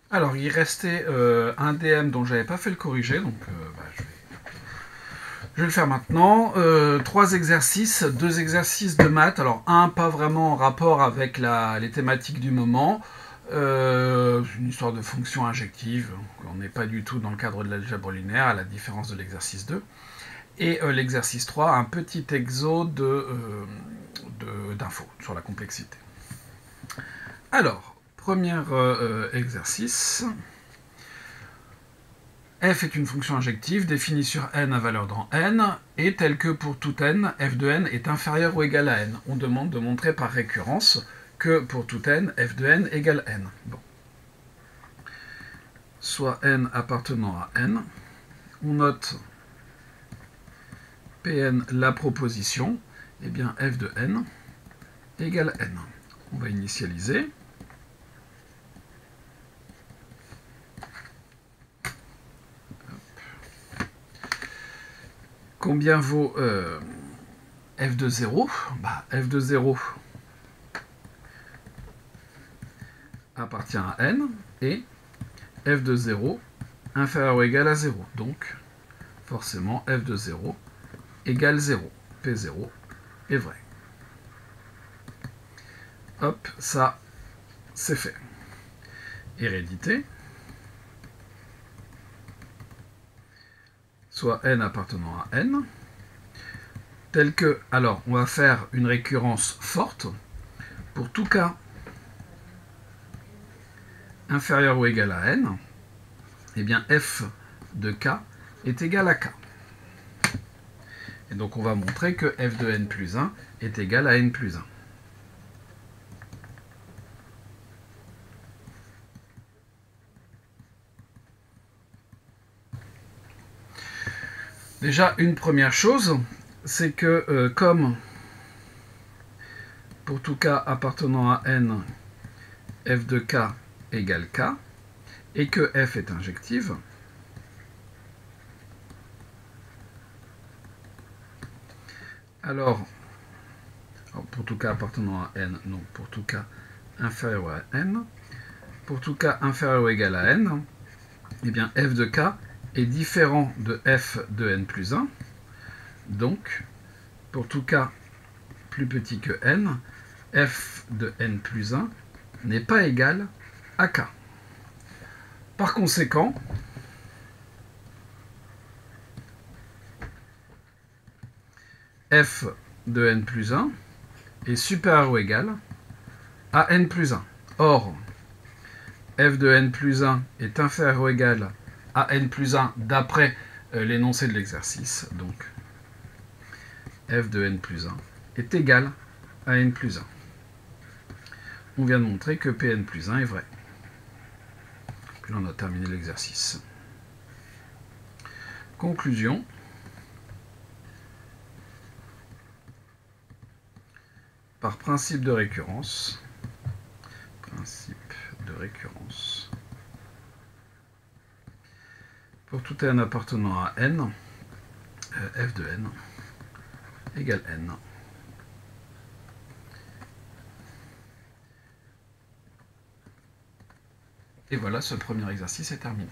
Alors, il restait un DM dont j'avais pas fait le corriger, donc je vais le faire maintenant. 3 exercices, 2 exercices de maths. Alors, un pas vraiment en rapport avec les thématiques du moment. Une histoire de fonction injective. On n'est pas du tout dans le cadre de l'algèbre linéaire, à la différence de l'exercice 2. Et l'exercice 3, un petit exo d'infos sur la complexité. Alors, premier exercice. F est une fonction injective définie sur n à valeur dans n, et telle que pour tout n, f de n est inférieur ou égal à n. On demande de montrer par récurrence que pour tout n, f de n égale n. Bon. Soit n appartenant à n. On note Pn la proposition, et bien f de n égale n. On va initialiser. Combien vaut f de 0 ? F de 0 appartient à n, et f de 0 inférieur ou égal à 0. Donc, forcément, f de 0 égale 0. P0 est vrai. Hop, ça, c'est fait. Hérédité. Soit n appartenant à n. Tel que, alors, on va faire une récurrence forte. Pour tout cas inférieur ou égal à n, eh bien f de k est égal à k. Et donc on va montrer que f de n plus 1 est égal à n plus 1. Déjà, une première chose, c'est que comme pour tout k appartenant à n, f de k égale k, et que f est injective, alors, pour tout k appartenant à n, non, pour tout k inférieur à n, pour tout k inférieur ou égal à n, eh bien f de k est différent de f de n plus 1. Donc, pour tout k plus petit que n, f de n plus 1 n'est pas égal à k. Par conséquent, f de n plus 1 est supérieur ou égal à n plus 1. Or, f de n plus 1 est inférieur ou égal à n plus 1 d'après l'énoncé de l'exercice. Donc, f de n plus 1 est égal à n plus 1. On vient de montrer que Pn plus 1 est vrai. Puis là, on a terminé l'exercice. Conclusion. Par principe de récurrence, pour tout n appartenant à n, f de n égale n. Et voilà, ce premier exercice est terminé.